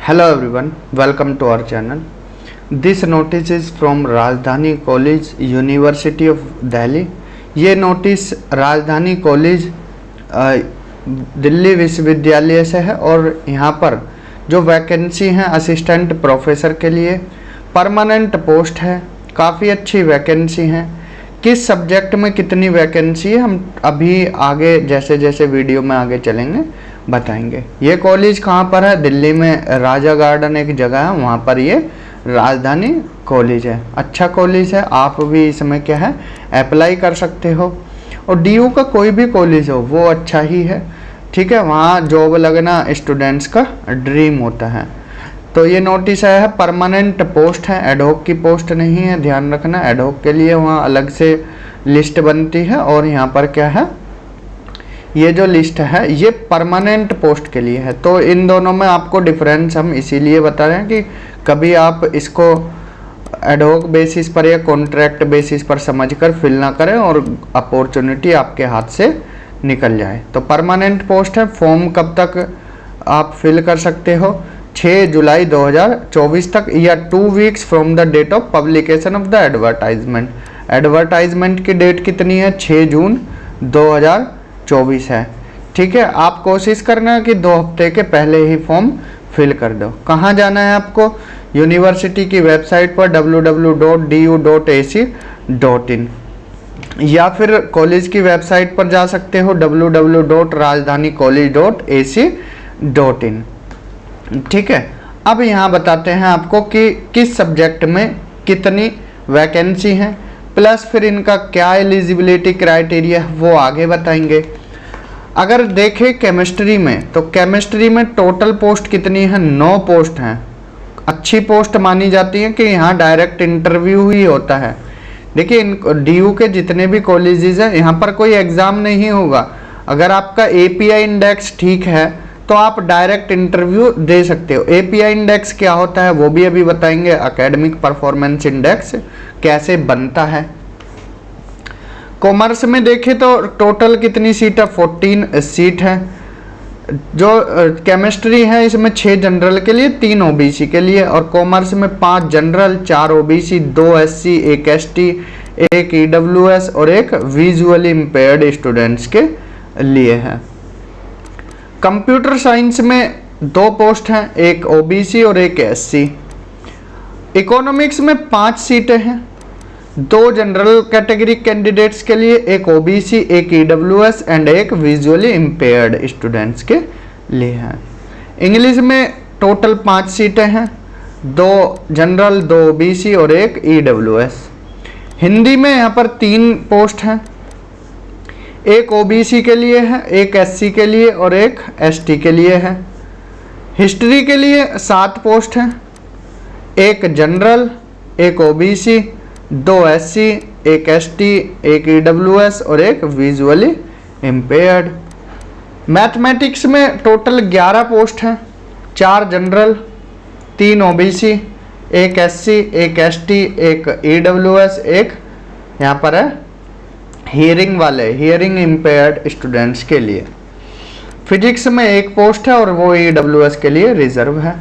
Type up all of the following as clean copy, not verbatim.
Hello everyone, welcome to our channel. This notice is from राजधानी college university of Delhi. ये notice राजधानी college Delhi विश्वविद्यालय से है और यहाँ पर जो वैकेंसी है असिस्टेंट प्रोफेसर के लिए परमानेंट पोस्ट है। काफ़ी अच्छी वैकेंसी है। किस सब्जेक्ट में कितनी वैकेंसी है हम अभी आगे जैसे जैसे वीडियो में आगे चलेंगे बताएंगे। ये कॉलेज कहाँ पर है? दिल्ली में राजा गार्डन एक जगह है, वहाँ पर ये राजधानी कॉलेज है। अच्छा कॉलेज है, आप भी इसमें क्या है अप्लाई कर सकते हो। और डीयू का कोई भी कॉलेज हो वो अच्छा ही है, ठीक है। वहाँ जॉब लगना स्टूडेंट्स का ड्रीम होता है। तो ये नोटिस आया है, परमानेंट पोस्ट है, एडहॉक की पोस्ट नहीं है, ध्यान रखना। एडहॉक के लिए वहाँ अलग से लिस्ट बनती है और यहाँ पर क्या है ये जो लिस्ट है ये परमानेंट पोस्ट के लिए है। तो इन दोनों में आपको डिफरेंस हम इसीलिए बता रहे हैं कि कभी आप इसको एडहॉक बेसिस पर या कॉन्ट्रैक्ट बेसिस पर समझकर फिल ना करें और अपॉर्चुनिटी आपके हाथ से निकल जाए। तो परमानेंट पोस्ट है। फॉर्म कब तक आप फिल कर सकते हो? 6 जुलाई 2024 तक या 2 weeks from the date of publication of the advertisement. Advertisement की डेट कितनी है? 6 जून 2024 है, ठीक है। आप कोशिश करना कि 2 हफ्ते के पहले ही फॉर्म फिल कर दो। कहाँ जाना है आपको? यूनिवर्सिटी की वेबसाइट पर www.du.ac.in या फिर कॉलेज की वेबसाइट पर जा सकते हो www.rajdhanicollege.ac.in, ठीक है। अब यहाँ बताते हैं आपको कि किस सब्जेक्ट में कितनी वैकेंसी है, प्लस फिर इनका क्या एलिजिबिलिटी क्राइटेरिया है वो आगे बताएंगे। अगर देखें केमिस्ट्री में, तो केमिस्ट्री में टोटल पोस्ट कितनी है? 9 पोस्ट हैं। अच्छी पोस्ट मानी जाती है कि यहाँ डायरेक्ट इंटरव्यू ही होता है। देखिए इन डीयू के जितने भी कॉलेजेस हैं यहाँ पर कोई एग्ज़ाम नहीं होगा। अगर आपका एपीआई इंडेक्स ठीक है तो आप डायरेक्ट इंटरव्यू दे सकते हो। एपीआई इंडेक्स क्या होता है वो भी अभी बताएंगे। एकेडमिक परफॉर्मेंस इंडेक्स कैसे बनता है। कॉमर्स में देखें तो टोटल कितनी सीट है? 14 सीट है। जो केमिस्ट्री है इसमें 6 जनरल के लिए, 3 ओबीसी के लिए, और कॉमर्स में 5 general, 4 OBC, 2 SC, 1 ST, 1 EWS और 1 विजुअली इम्पेयर्ड स्टूडेंट्स के लिए है। कंप्यूटर साइंस में 2 पोस्ट हैं, 1 ओबीसी और 1 एससी। इकोनॉमिक्स में 5 सीटें हैं, 2 जनरल कैटेगरी कैंडिडेट्स के लिए, 1 OBC, 1 EWS and 1 visually impaired students के लिए है। इंग्लिश में टोटल 5 सीटें हैं, 2 जनरल, 2 ओबीसी और 1 ईडब्ल्यूएस। हिंदी में यहाँ पर 3 पोस्ट हैं, 1 ओबीसी के लिए है, 1 एससी के लिए और 1 एसटी के लिए है। हिस्ट्री के लिए 7 पोस्ट हैं, 1 general, 1 OBC, 2 SC, 1 ST, 1 EWS और 1 विजुअली इम्पेयर्ड। मैथमेटिक्स में टोटल 11 पोस्ट हैं, 4 general, 3 OBC, 1 SC, 1 ST, 1 EWS, 1 यहाँ पर है हियरिंग वाले, हियरिंग इम्पेयर्ड स्टूडेंट्स के लिए। फिजिक्स में 1 पोस्ट है और वो ईडब्ल्यूएस के लिए रिजर्व है।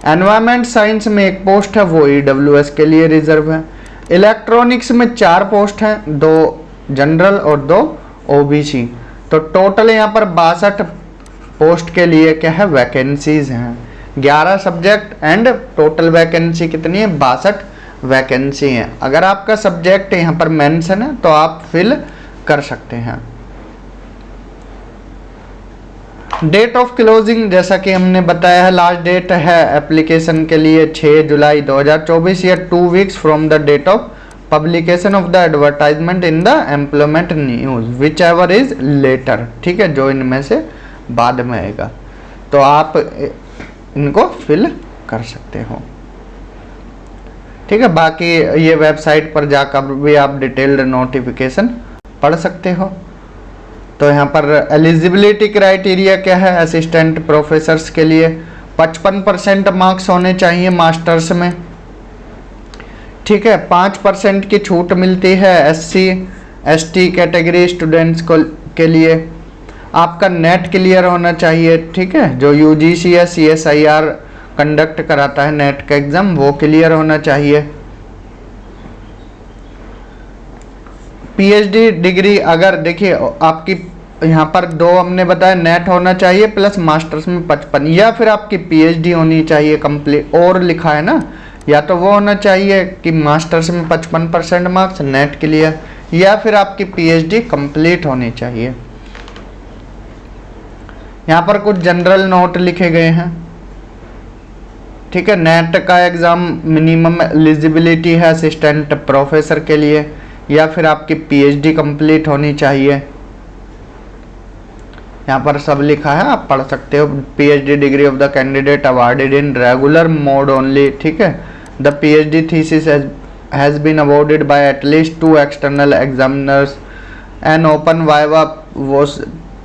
एनवायरमेंट साइंस में 1 पोस्ट है, वो ईडब्ल्यूएस के लिए रिजर्व है। इलेक्ट्रॉनिक्स में 4 पोस्ट हैं, 2 जनरल और 2 ओबीसी। तो टोटल यहाँ पर 62 पोस्ट के लिए क्या है वैकेंसीज हैं। 11 सब्जेक्ट एंड टोटल वैकेंसी कितनी है? 62 वैकेंसी है। अगर आपका सब्जेक्ट यहाँ पर मेंशन है तो आप फिल कर सकते हैं। डेट ऑफ क्लोजिंग जैसा कि हमने बताया है, लास्ट डेट है एप्लीकेशन के लिए 6 जुलाई 2024 या 2 weeks from the date of publication of the advertisement in the employment news whichever is later, ठीक है, जो इनमें से बाद में आएगा। तो आप इनको फिल कर सकते हो, ठीक है। बाकी ये वेबसाइट पर जाकर भी आप डिटेल्ड नोटिफिकेशन पढ़ सकते हो। तो यहाँ पर एलिजिबिलिटी क्राइटेरिया क्या है? असिस्टेंट प्रोफेसर्स के लिए 55% मार्क्स होने चाहिए मास्टर्स में, ठीक है। 5% की छूट मिलती है एससी एसटी कैटेगरी स्टूडेंट्स को के लिए। आपका नेट क्लियर होना चाहिए, ठीक है। जो यूजीसी या सीएसआईआर कंडक्ट कराता है नेट का एग्जाम, वो क्लियर होना चाहिए। पीएचडी डिग्री अगर देखिए आपकी यहाँ पर दो हमने बताया, नेट होना चाहिए प्लस मास्टर्स में 55, या फिर आपकी पीएचडी होनी चाहिए कंप्लीट, और लिखा है ना, या तो वो होना चाहिए कि मास्टर्स में 55% मार्क्स नेट क्लियर, या फिर आपकी पीएचडी कंप्लीट होनी चाहिए। यहाँ पर कुछ जनरल नोट लिखे गए हैं, ठीक है। नेट का एग्जाम मिनिमम एलिजिबिलिटी है असिस्टेंट प्रोफेसर के लिए, या फिर आपकी पीएचडी कंप्लीट होनी चाहिए। यहाँ पर सब लिखा है, आप पढ़ सकते हो। PhD degree of the candidate awarded in regular mode only, ठीक है। The PhD thesis has been awarded by at least 2 external examiners and open viva वो,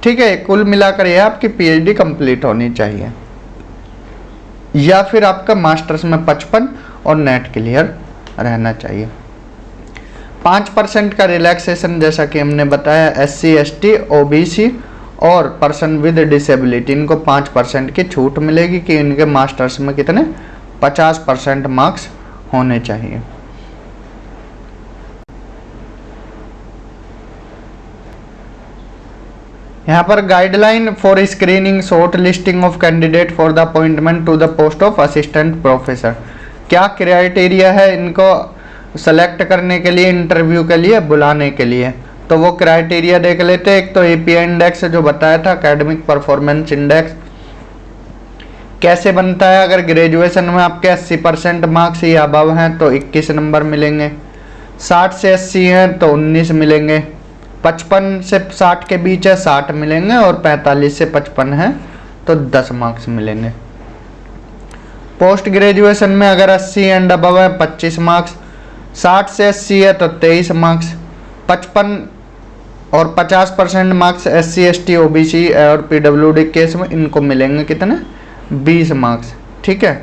ठीक है। कुल मिलाकर यह आपकी पीएचडी कंप्लीट होनी चाहिए, या फिर आपका मास्टर्स में 55 और नेट क्लियर रहना चाहिए। 5% का रिलैक्सेशन जैसा कि हमने बताया, SC ST OBC और पर्सन विद डिसेबिलिटी, इनको 5% की छूट मिलेगी कि इनके मास्टर्स में कितने 50% मार्क्स होने चाहिए। यहाँ पर guideline for screening shortlisting of candidate for the appointment to the post of assistant professor, क्या क्राइटेरिया है इनको सेलेक्ट करने के लिए, इंटरव्यू के लिए बुलाने के लिए, तो वो क्राइटेरिया देख लेते हैं। एक तो एपीआई इंडेक्स जो बताया था, एकेडमिक परफॉर्मेंस इंडेक्स कैसे बनता है, अगर ग्रेजुएशन में आपके 80% मार्क्स या अबव हैं तो 21 नंबर मिलेंगे, 60 से 80 हैं तो 19 मिलेंगे, 55 से 60 के बीच है 60 मिलेंगे, और 45 से 55 है तो 10 मार्क्स मिलेंगे। पोस्ट ग्रेजुएशन में अगर 80 एंड अबव है 25 मार्क्स, 60 से 80 है तो 23 मार्क्स, 55 और 50% मार्क्स SC ST OBC और PWD केस में इनको मिलेंगे कितने 20 मार्क्स, ठीक है।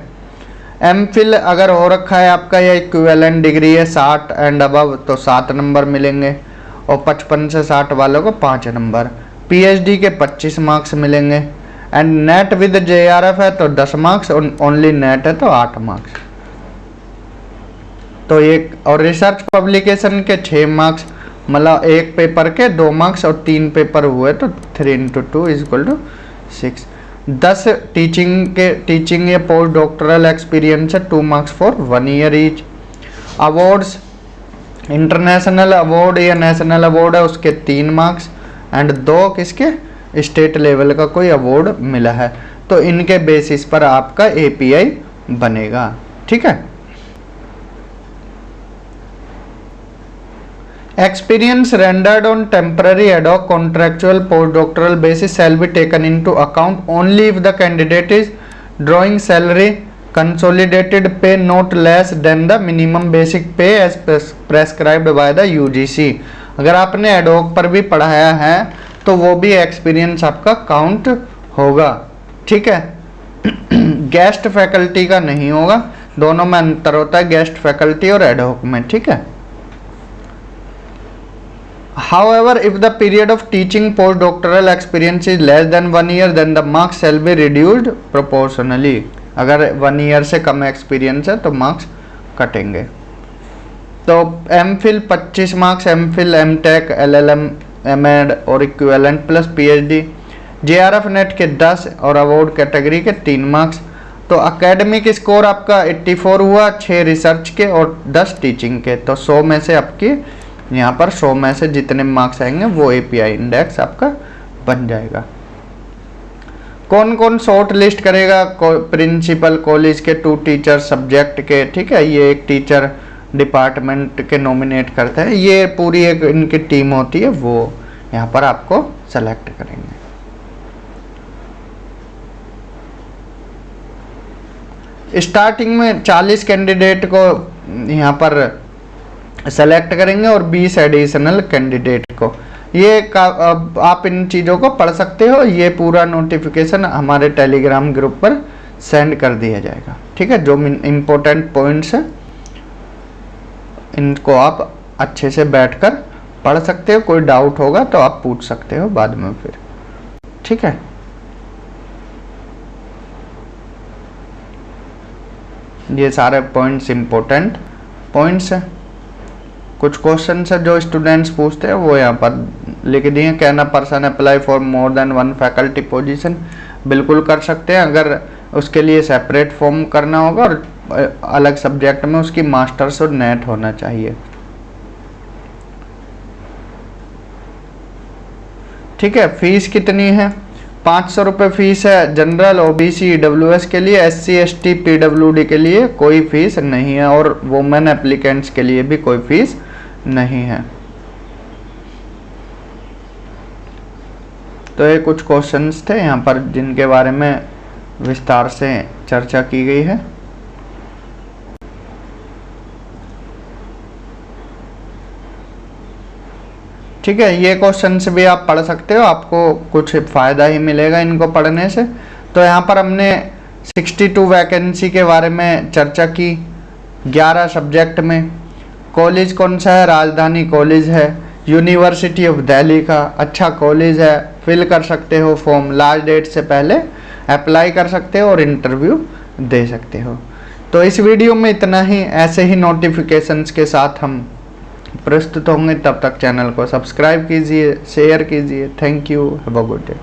एमफिल अगर हो रखा है आपका या इक्विवेलेंट डिग्री है 60 एंड अबव तो 7 नंबर मिलेंगे, और 55 से 60 वालों को 5 नंबर। पीएचडी के 25 मार्क्स मिलेंगे, एंड नेट विद JRF है तो 10 मार्क्स, और ओनली नेट है तो 8 मार्क्स। तो एक और रिसर्च पब्लिकेशन के 6 मार्क्स, मतलब एक पेपर के 2 मार्क्स, और 3 पेपर हुए तो 3 × 2 = 6। 10 टीचिंग या पोस्ट डॉक्टरल एक्सपीरियंस है 2 marks for 1 year each. Awards, international award या नेशनल अवार्ड है उसके 3 मार्क्स, एंड 2 किसके स्टेट लेवल का कोई अवार्ड मिला है, तो इनके बेसिस पर आपका एपीआई बनेगा, ठीक है। Experience rendered on temporary ad hoc contractual postdoctoral basis shall be taken into account only if the candidate is drawing salary consolidated pay not less than the minimum basic pay as prescribed by the UGC। अगर आपने ad hoc पर भी पढ़ाया है तो वो भी experience आपका काउंट होगा, ठीक है। गेस्ट फैकल्टी का नहीं होगा, दोनों में अंतर होता है, गेस्ट फैकल्टी और ad hoc में, ठीक है। However, if the period of teaching postdoctoral experience is less than 1 year, then the marks shall be reduced proportionally। अगर 1 ईयर से कम एक्सपीरियंस है तो मार्क्स कटेंगे। तो MPhil 25 marks, MPhil MTech LLM MEd और equivalent plus PhD, JRF NET के 10 और award category के 3 मार्क्स। तो एकेडमिक स्कोर आपका 84 हुआ, 6 रिसर्च के और 10 टीचिंग के, तो 100 में से आपकी यहाँ पर 100 में से जितने मार्क्स आएंगे वो एपीआई इंडेक्स आपका बन जाएगा। कौन कौन शॉर्ट लिस्ट करेगा, प्रिंसिपल कॉलेज के 2 टीचर सब्जेक्ट के, ठीक है। ये एक टीचर डिपार्टमेंट के नॉमिनेट करते हैं, ये पूरी एक इनकी टीम होती है, वो यहाँ पर आपको सेलेक्ट करेंगे। स्टार्टिंग में 40 कैंडिडेट को यहाँ पर सेलेक्ट करेंगे और 20 एडिशनल कैंडिडेट को। ये आप इन चीज़ों को पढ़ सकते हो, ये पूरा नोटिफिकेशन हमारे टेलीग्राम ग्रुप पर सेंड कर दिया जाएगा, ठीक है। जो इम्पोर्टेंट पॉइंट्स हैं इनको आप अच्छे से बैठकर पढ़ सकते हो, कोई डाउट होगा तो आप पूछ सकते हो बाद में फिर, ठीक है। ये सारे पॉइंट्स इम्पोर्टेंट पॉइंट्स हैं। कुछ क्वेश्चन है जो स्टूडेंट्स पूछते हैं वो यहाँ पर लिख दिए। Can a person apply for more than one faculty position, बिल्कुल कर सकते हैं, अगर उसके लिए सेपरेट फॉर्म करना होगा और अलग सब्जेक्ट में उसकी मास्टर्स और नेट होना चाहिए। ठीक है, फीस कितनी है? 500 रुपये फीस है जनरल, ओबीसी, ईडब्ल्यूएस के लिए। एससी, एसटी, पीडब्ल्यूडी के लिए कोई फीस नहीं है और वुमेन एप्लीकेंट्स के लिए भी कोई फीस नहीं है। तो ये कुछ क्वेश्चंस थे यहाँ पर जिनके बारे में विस्तार से चर्चा की गई है। ठीक है, ये क्वेश्चंस भी आप पढ़ सकते हो, आपको कुछ फ़ायदा ही मिलेगा इनको पढ़ने से। तो यहाँ पर हमने 62 वैकेंसी के बारे में चर्चा की 11 सब्जेक्ट में। कॉलेज कौन सा है? राजधानी कॉलेज है, यूनिवर्सिटी ऑफ दिल्ली का, अच्छा कॉलेज है, फिल कर सकते हो फॉर्म, लास्ट डेट से पहले अप्लाई कर सकते हो और इंटरव्यू दे सकते हो। तो इस वीडियो में इतना ही। ऐसे ही नोटिफिकेशंस के साथ हम प्रस्तुत होंगे, तब तक चैनल को सब्सक्राइब कीजिए, शेयर कीजिए। Thank you, have a good day.